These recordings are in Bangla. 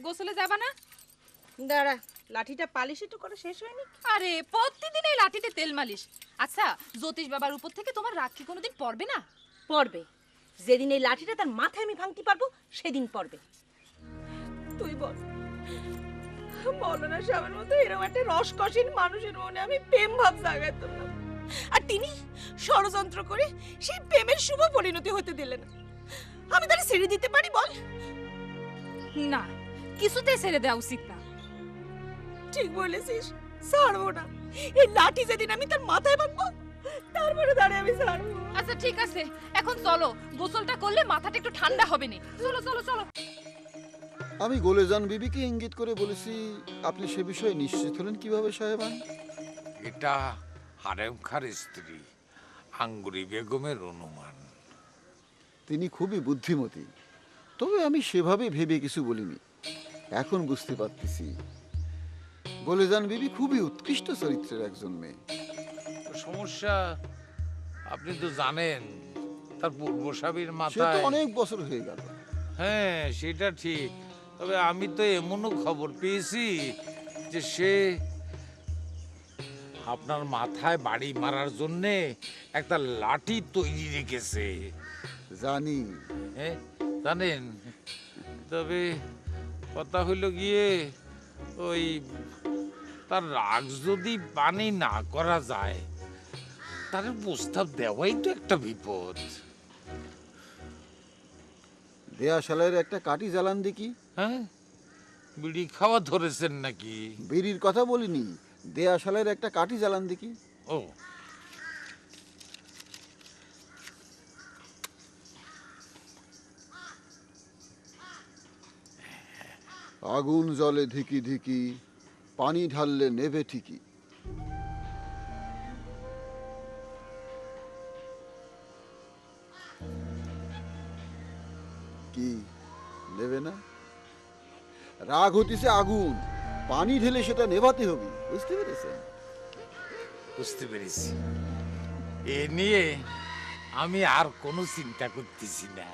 গোসলে যাবা না? দাঁড়া, লাঠিটা পালিশ একটু করে শেষ হয়নি? আরে প্রতিদিন এই লাঠিতে তেল মালিশ। আচ্ছা, জ্যোতিষ বাবার উপর থেকে তোমার রাগ কি কোনোদিন পড়বে না? পড়বে। যেদিন এই লাঠিটা তার মাথায় আমি ভাঙতে পারবো সেদিন পড়বে। তুই বল, মৌলানা সাহেবের মতো এরকম একটা রসকসীন মানুষের মনে আমি প্রেম ভাব জাগাইতাম না, আর তিনি ষড়যন্ত্র করে সেই প্রেমের শুভ পরিণতি হতে দিলেন। আমি তাহলে ছেড়ে দিতে পারি বল? না, কিছুতেই ছেড়ে দেওয়া উচিত না। ঠিক বলেছিস, ছাড়বো না। এই লাঠি যেদিন আমি তার মাথায় ভাঙবো তারপরে দাঁড়িয়ে আমি ছাড়বো। আচ্ছা ঠিক আছে, এখন চলো, গোসলটা করলে মাথাটা একটু ঠান্ডা হবে না। চলো চলো চলো। আমি গোলেজান বিবিকে ইঙ্গিত করে বলেছি, আপনি সে বিষয়ে নিশ্চিত হলেন কিভাবে সাহেবান? এটা হারেম খার স্ত্রী আঙ্গুরি বেগমের অনুমান। তিনি খুবই বুদ্ধিমতী, তবে আমি সেভাবে ভেবে কিছু বলিনি। এখন বুঝতে পারতেছি গোলেজান বিবি খুবই উৎকৃষ্ট চরিত্রের একজন মেয়ে। সমস্যা আপনি তো জানেন, তার পূর্বস্বামীর সে তো মাথায় অনেক বছর হয়ে গেল। হ্যাঁ সেটা ঠিক, তবে আমি তো এমনও খবর পেয়েছি যে সে আপনার মাথায় বাড়ি মারার জন্য একটা লাঠি তৈরি রেখেছে। জানি। হ্যাঁ জানেন, তবে কথা হইল গিয়ে ওই তার রাগ যদি পানি না করা যায়, তার প্রস্তাব দেওয়াই তো একটা বিপদ। দেয়াশালের একটা কাঠি জ্বালান দেখি। হ্যাঁ, বিড়ি খাওয়া ধরেছেন নাকি? বিড়ির কথা বলিনি, দেয়াশালের একটা কাঠি জ্বালান দেখি। ও আগুন জলে ধিকি ধিকি, পানি ঢাললে নেভে ঠিকই। কি নেবে না? রাগ হতিছে আগুন, পানি ঢেলে সেটা নেভাতে হবে, বুঝতে পেরেছেন? বুঝতে পেরেছি। এ নিয়ে আমি আর কোনো চিন্তা করতেছি না।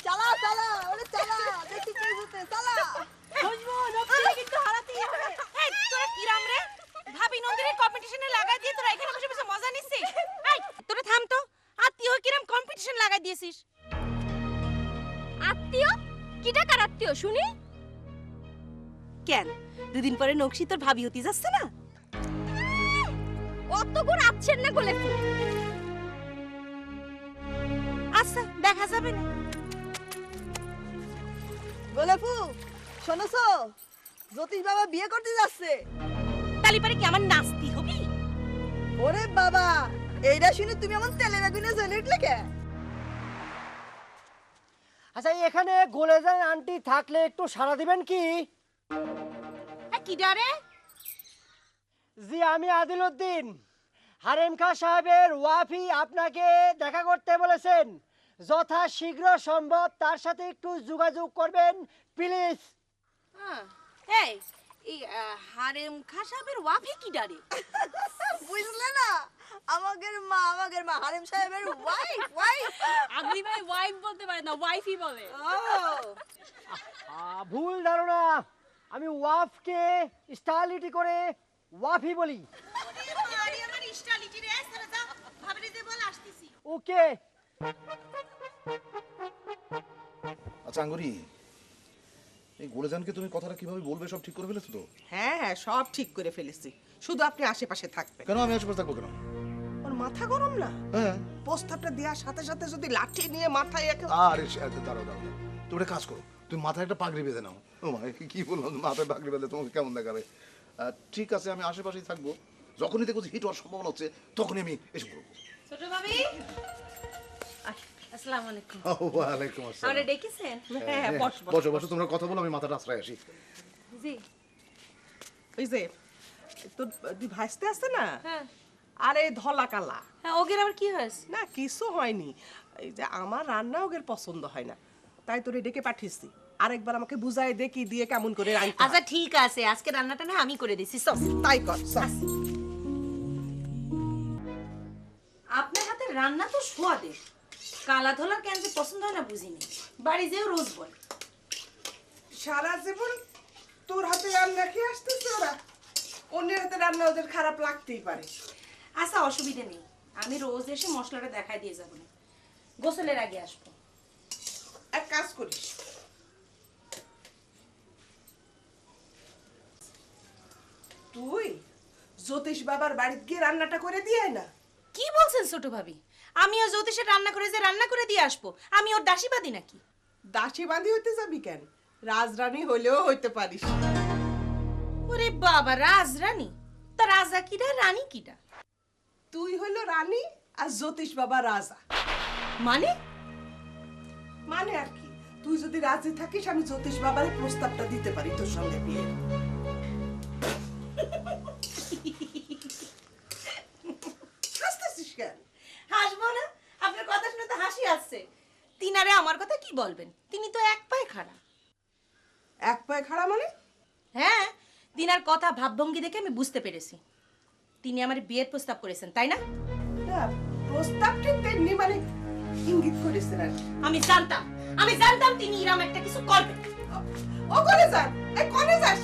চালা চালা, ওরে চালা, দেখি কি হতে, চালা। বুঝবো নকশি কিন্তু হারাতেই হবে। এই তোরা কিরাম রে? ভাবি নন্দিনীর কম্পিটিশনে লাগাই দিয়ে তোরা এখানে বসে বসে মজা নিছিস? এই তোরা থাম তো, আত্মীয় কিরাম কম্পিটিশন লাগাই দিয়েছিস? আত্মীয়? কিটা কার আত্মীয় শুনি? কেন দুদিন পরে নকশি তোর ভাবি হতে যাচ্ছে না? অত গুণ আছেন না গোলে ফুল। আচ্ছা দেখা যাবে না। গোলাপু শোনছো, জ্যোতিষ বাবা বিয়ে করতে যাচ্ছে। তালি পারে কি আমার নাস্তি হবি? ওরে বাবা, এইটা শুনে তুমি আমার তেলের আগুনে জ্বলে উঠলে কে? আচ্ছা এখানে গোলেজান আন্টি থাকলে একটু সাড়া দিবেন কি? কি ডারে? জি আমি আদিলউদ্দিন, হারেম খা সাহেবের ওয়াফি আপনাকে দেখা করতে বলেছেন। যথা শীঘ্র সম্ভব তার সাথে একটু যোগাযোগ করবেন প্লিজ। এই এই হারেম খা সাহেবের ওয়াফি কি ডারে? বুঝলে না, আমাদের মা হারেম সাহেবের ওয়াইফ। আগলি ভাই ওয়াইফ বলতে পারে না, ওয়াইফই বলে। ভুল ধারণা, আমি ওয়াফকে স্টাইলিটি করে ওয়াফি বলি। ওকে। আচ্ছা আঙ্গুরি, এই গোলেজানকে তুমি কথাটা কিভাবে বলবে সব ঠিক করে ফেলেছো তো? হ্যাঁ হ্যাঁ সব ঠিক করে ফেলেছি, শুধু আপনি আশেপাশে থাকবেন। কেন আমি আশেপাশে থাকবো কেন? ওর মাথা গরম না? হ্যাঁ। প্রস্তাবটা দেওয়ার সাথে সাথে যদি লাঠি নিয়ে মাথায় একে আরে দাঁড়াও দাঁড়াও, তুমি একটা কাজ করো, তুমি মাথায় একটা পাগড়ি বেঁধে নাও। ও মা, কি বললাম, মাথায় পাগড়ি বেঁধে তোমাকে কেমন দেখাবে? ঠিক আছে, আমি আশেপাশেই থাকবো, যখনই দেখবো হিট হওয়ার সম্ভাবনা হচ্ছে তখনই আমি এসে পড়বো। ছোট ভাবি, আসসালামু আলাইকুম। ওয়ালাইকুম আসসালাম। আমারে ডেকেছেন? হ্যাঁ বস বস। বসো বসো, তোমরা কথা বলো, আমি মাথাটা আশ্রয় আসি। জি। ওই যে তোর দুই ভাইস্তে আছে না? হ্যাঁ আরে ধলা কালা। হ্যাঁ, ওগের আবার কি হয়েছে? না কিছু হয়নি, এই যে আমার রান্না ওগের পছন্দ হয় না, তাই তোরে ডেকে পাঠিয়েছি। আরেকবার আমাকে বুঝাই দে কি দিয়ে কেমন করে রান্না। আচ্ছা ঠিক আছে, আজকে রান্নাটা না আমি করে দিছি। সব তাই কর সব। আপনার হাতের রান্না তো স্বাদের, কালা ধলার কেন যে পছন্দ হয় না বুঝিনি, বাড়ি যেও রোজ বলে। সারা জীবন তোর হাতে রান্না খেয়ে আসতেছে ওরা, অন্যের হাতে রান্না ওদের খারাপ লাগতেই পারে। আচ্ছা অসুবিধা নেই, আমি রোজ এসে মশলাটা দেখাই দিয়ে যাবো না, গোসলের আগে আসবো। এক কাজ করিস, তুই জ্যোতিষ বাবার বাড়িতে গিয়ে রান্নাটা করে দিয়ে আয় না। কি বলছেন ছোট ভাবি? আমিও জ্যোতিষের রান্না করে যে রান্না করে দিয়ে আসবো, আমি ওর দাসীবাদী নাকি? দাসী বাঁধি হইতে যাবি কেন, রাজরানী হইলেও হইতে পারিস। ওরে বাবা, রাজরানী? তা রাজা কিডা, রানী কিডা? তুই হইল রানী আর জ্যোতিষ বাবা রাজা। মানে? মানে আর কি, তুই যদি রাজি থাকিস আমি জ্যোতিষ বাবার প্রস্তাবটা দিতে পারি তোর সঙ্গে বিয়ে। হাসতেছিস কেন? হাসবো না, আপনার কথা শুনে তো হাসি আসছে। তিনারে আমার কথা কি বলবেন, তিনি তো এক পায়ে খাড়া। এক পায়ে খাড়া মানে? হ্যাঁ, তিনার কথা ভাবভঙ্গি দেখে আমি বুঝতে পেরেছি তিনি আমার বিয়ের প্রস্তাব করেছেন, তাই না? না, প্রস্তাব ঠিক তেমনি মানে ইঙ্গিত করেছেন আর কি। আমি জানতাম তিনি ইরাম একটা কিছু করবেন। ও কোনে যান, এই কোনে যাস?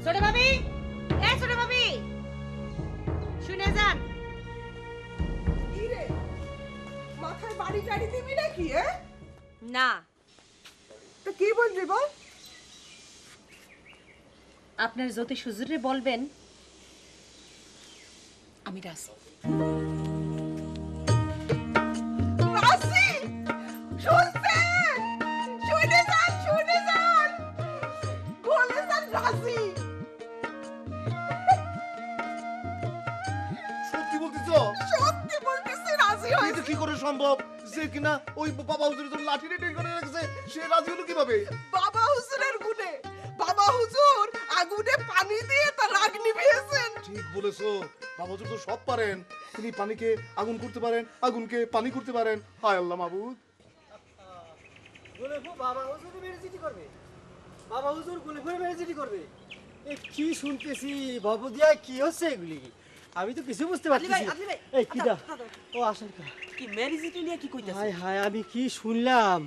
ছোট ভাবি, এই ছোট ভাবি, শুনে যান। কি রে, মাথায় বাড়ি টাড়ি দিবি নাকি? না, তো কি বলবি বল? আপনার জ্যোতিষ হুজুরে বলবেন আমি রাজি। রাজি? শুনছেন? শুনে যান, শুনে যান, বলে যান রাজি। সত্যি বলতেছ? সত্যি বলতেছি, রাজি এটা হয়েছে। কি করে সম্ভব যে কিনা ওই বাবা হুজুরের জন্য লাঠি রেডি করে রেখেছে, সে রাজি হলো কিভাবে? বাবা হুজুরের গুণে, বাবা হুজুর আগুনে পানি দিয়ে তার রাগ নিভিয়েছেন। ঠিক বলেছো, বাবা হুজুর তো সব পারেন। তিনি পানিকে আগুন করতে পারেন, আগুনকে পানি করতে পারেন। হায় আল্লাহ মাবুদ। গুলেফু বাবা হুজুর মেরেজিটি করবে, বাবা হুজুর গুলেফুর মেরেজিটি করবে। এ কি শুনতেছি বাবুদিয়া, কি হচ্ছে এগুলি? আমি তো কিছু বুঝতে পারছি না। এই কিডা? ও আসেন কি ম্যারিজিটি নিয়ে কি কইতাছ? হায় হায়, আমি কি শুনলাম?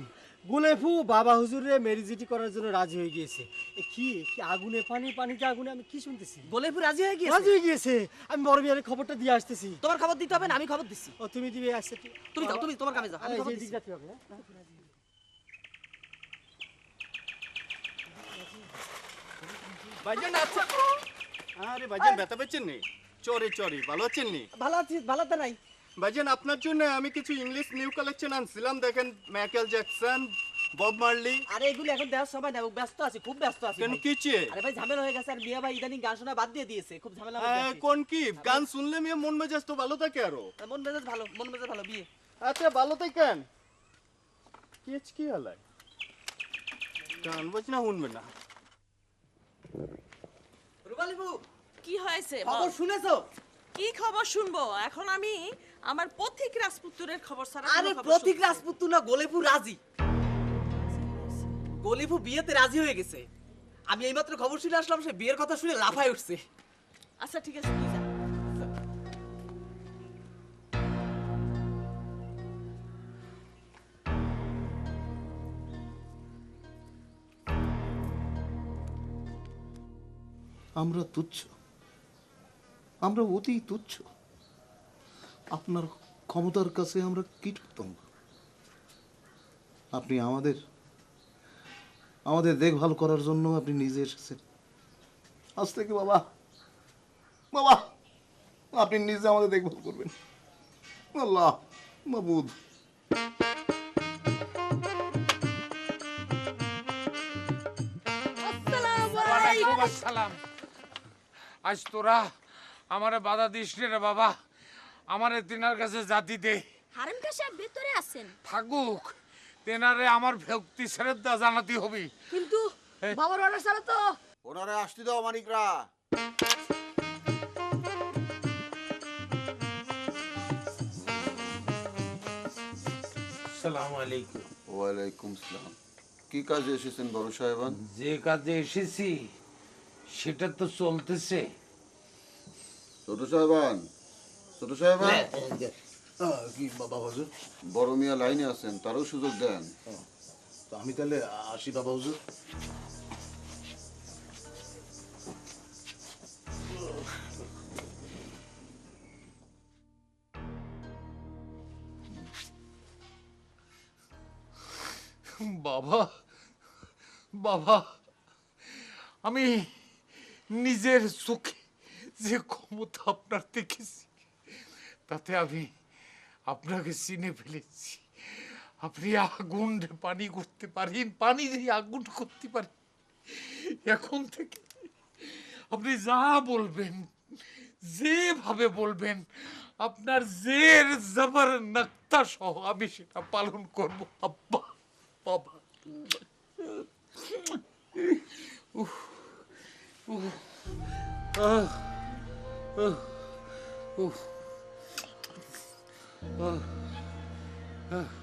গুলেফু বাবা হুজুরে মেরিজিটি করার জন্য রাজি হয়ে গিয়েছে। এ কি কি আগুনে পানি, পানিতে আগুনে, আমি কি শুনতেছি? গোলেফু রাজি হয়ে গিয়েছে? রাজি হয়ে গিয়েছে। আমি বড় বিয়ারের খবরটা দিয়ে আসতেছি। তোমার খবর দিতে হবে না, আমি খবর দিচ্ছি। ও তুমি দিবে? আসছে তুমি যাও, তুমি তোমার কামে যাও, আমি এই খবর যে দিচ্ছি। দিক যাতে হবে, হ্যাঁ? ভাইজান আচ্ছা, আরে ভাইজান ব্যথা পেয়েছেন নি? চরে চরে ভালো আছেন নি? ভালো আছি, ভালো তো নাই। ভাইজান আপনার জন্য আমি কিছু ইংলিশ নিউ কালেকশন আনছিলাম, দেখেন মাইকেল জ্যাকসন, বব মার্লি। আরে এগুলো এখন দেওয়ার সময় না, ব্যস্ত আছি, খুব ব্যস্ত আছি কেন ভাই। কি চেয়ে? আরে ভাই ঝামেলা হয়ে গেছে, আর মিয়া ভাই ইদানিং গান শোনা বাদ দিয়ে দিয়েছে, খুব ঝামেলা হয়ে গেছে। কোন কি গান শুনলে মেয়ে মন মেজাজ তো ভালো থাকে আরো। মন মেজাজ ভালো, মন মেজাজ ভালো, বিয়ে। আচ্ছা ভালো থাকেন। কি হলাই গান বাজনা শুনবে না? রুবালিবু, কি হয়েছে? খবর শুনেছো? কি খবর শুনবো? এখন আমি আমার পথিক রাজপুত্রের খবর ছাড়া আরে প্রতীক রাজপুত্র না, গোলেফু রাজি। গোলেফু বিয়েতে রাজি হয়ে গেছে। আমি এইমাত্র খবর শুনে আসলাম, সে বিয়ের কথা শুনে লাফায় উঠছে। আচ্ছা ঠিক আছে, তুই যা। আমরা তুচ্ছ, আমরা অতি তুচ্ছ। আপনার ক্ষমতার কাছে আমরা কীটপতঙ্গ। আপনি আমাদের দেখভাল করার জন্য আপনি নিজে এসেছেন। আজ থেকে বাবা আপনি নিজে আমাদের দেখভাল করবেন। আল্লাহ মাবুদ। ওয়ালাইকুম আসসালাম। আজ তোরা আমারে বাধা দিস রে বাবা, আমারে তিনার কাছে জাতি দে। হারেমকা সাহেব ভেতরে আছেন। থাকুক, তেনারে আমার ভক্তি শ্রদ্ধা জানাতে হবে। কিন্তু বাবার অর্ডার ছাড়া তো। ওনারে আসতে দাও মানিকরা। আসসালামু আলাইকুম। ওয়ালাইকুম সালাম। কি কাজে এসেছেন বড় সাহেবান? যে কাজে এসেছি সেটা তো চলতেছে। ছোট সাহেবান, ছোট সাহেবান, কি বাবা হুজুর? বড় মিয়া লাইনে আছেন, তারও সুযোগ দেন। তো আমি তাহলে আসি বাবা হুজুর। বাবা, বাবা, আমি নিজের চোখে যে ক্ষমতা আপনার দেখেছি তাতে আমি আপনাকে চিনে ফেলেছি। আপনি আগুন পানি করতে পারেন, পানি দিয়ে আগুন করতে পারেন। এখন থেকে আপনি যা বলবেন, যেভাবে বলবেন, আপনার জের জবর নক্তা সহ আমি সেটা পালন করব। আব্বা, বাবা, উহ, উহ, আহ, আহ, উহ, আহ, আহ।